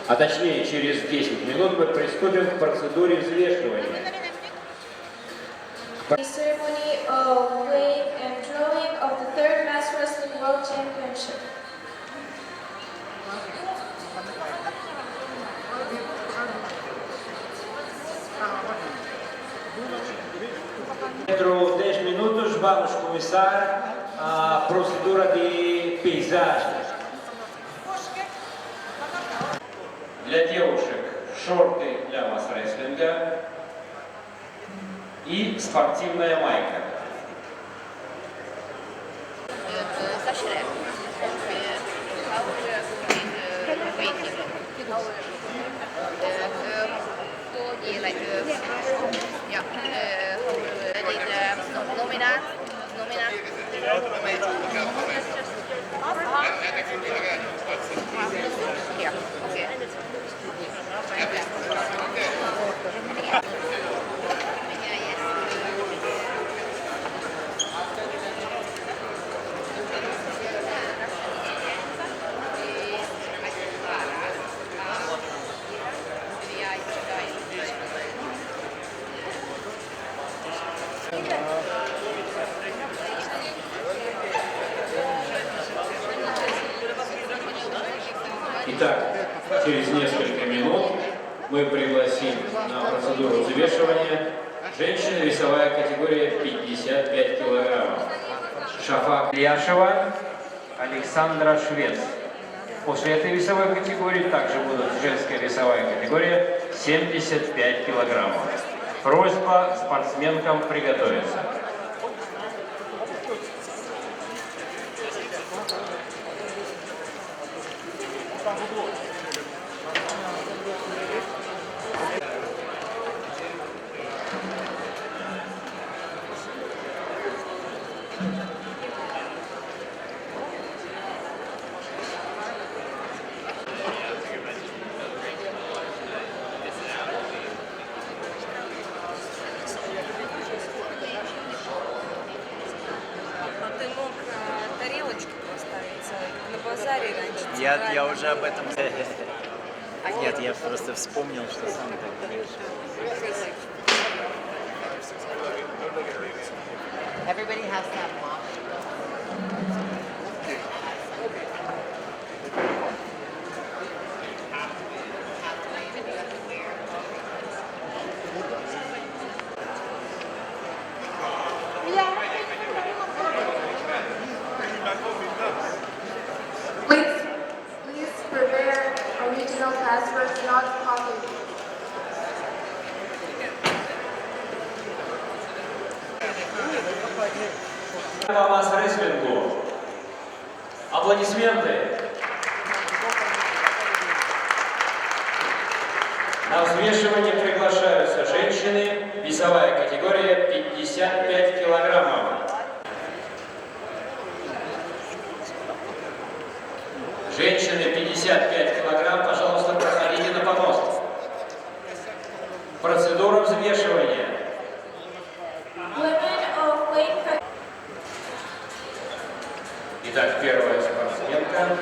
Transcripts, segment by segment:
А точнее, через 10 минут мы приступим к процедуре взвешивания. The ceremony of weighing and drawing of the third Mass Wrestling World Championship. Pentru 10 minutos vamos começar a procedura de pesagem. Для девушек шорты для масс-рестлинга и спортивная майка. Итак, через несколько минут мы пригласим на процедуру взвешивания женщины весовая категория 55 килограммов. Шафак Ляшева, Александра Швец. После этой весовой категории также будет женская весовая категория 75 килограммов. Просьба спортсменкам приготовиться. Я уже об этом... Нет, я просто вспомнил, что сам так говоришь. Everybody has to have mop. Please prepare a regional class for not popping. По масс-рестлингу. Аплодисменты. На взвешивание приглашаются женщины, весовая категория 55 килограммов. Женщины 55 килограмм, пожалуйста, проходите на помост. Процедура взвешивания. Итак, первая спортсменка.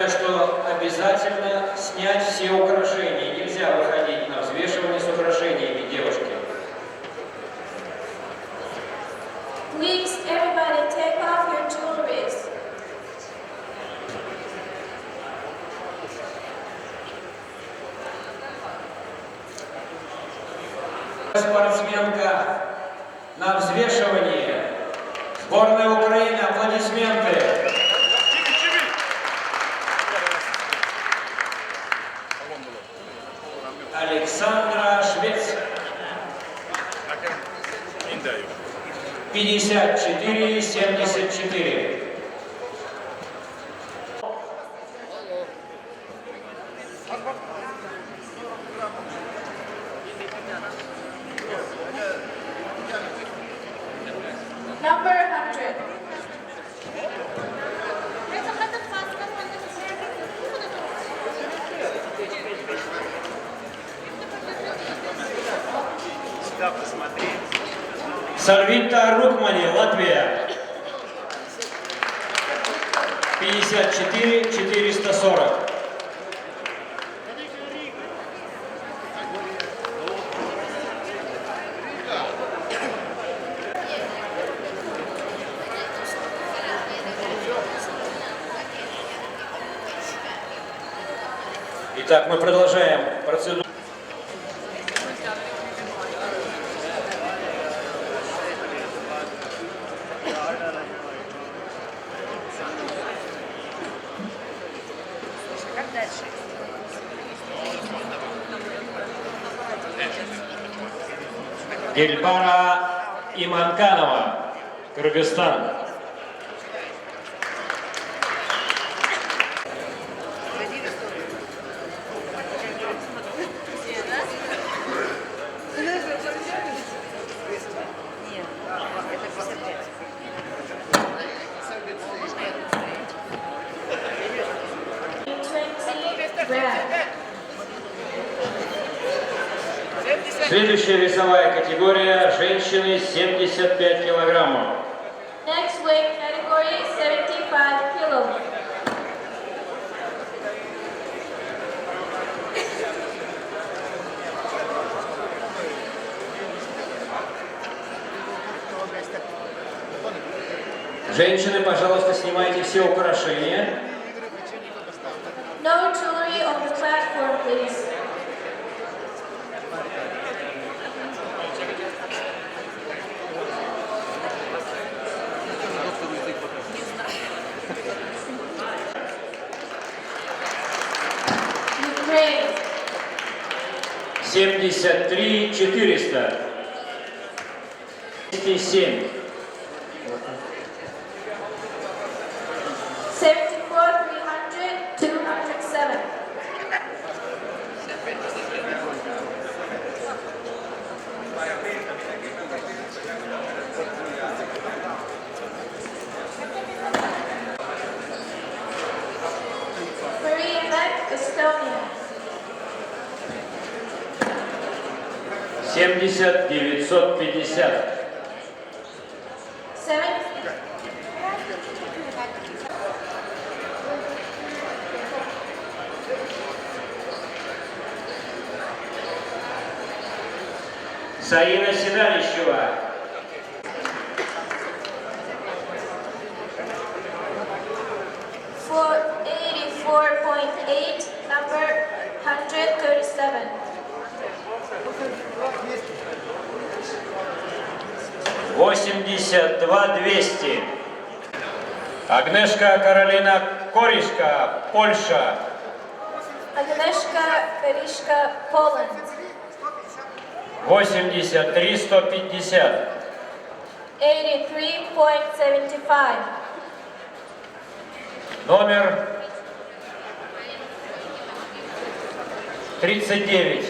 Что обязательно снять все украшения. Нельзя выходить на взвешивание с украшениями, девушки. Please, everybody, take off your jewelry. Спортсменка на взвешивание Сборная Украины, аплодисменты. Александра Швец. 54-74. Number 100. Сюда посмотри. Сальвинта Рукмани, Латвия. 54-440. Итак, мы продолжаем процедуру. Как дальше? Гельбара Иманканова, Кыргызстан. Нет, это 55. Можно я тут стою? 20 red. Следующая весовая категория – женщины 75 килограммов. Next weight category 75 kilo. Женщины, пожалуйста, снимайте все украшения. No jewelry on the platform, please. Ukraine. 73 400. 207. 74 300 207. Maria Beck, Estonia. 70 950. 7. Саина Седалищева. 84.8, number 137. Восемьдесят два 200. Агнешка Каролина Коришка, Польша. Agnieszka Karishka, Poland. 83 150. 83.75. Номер 39.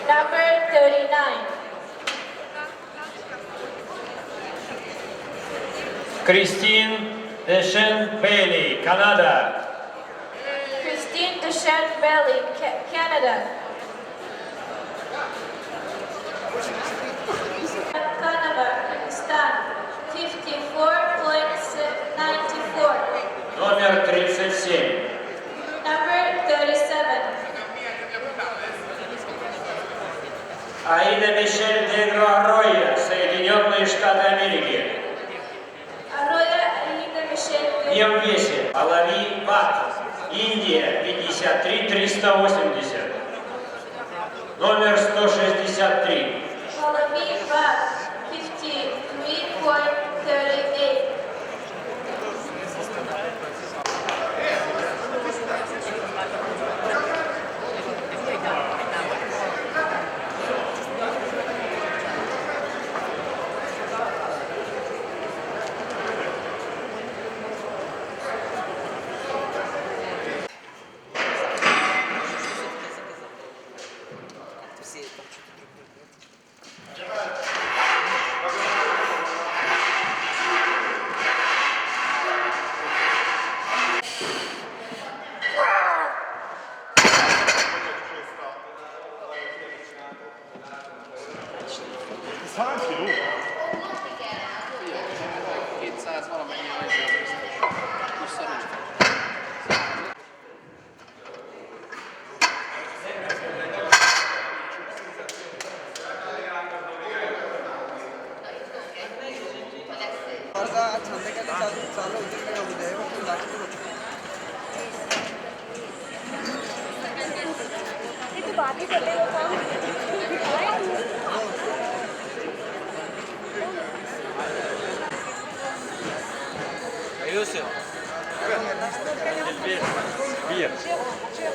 Number 39. Кристин Дешен Бейли, Канада. Christine Deschamps Belly, Canada. Kanava, Pakistan. 54.94. Номер 37. Number 37. Аида Мишель Дегро Арроя, Соединенные Штаты Америки. Arroyo Alida Michelle. Не в весе. Алави Бат, Индия, 53 380. Номер 163. Pallavi Bhatt, 53.38. itu babi boleh Yusuf. Бир. Чек.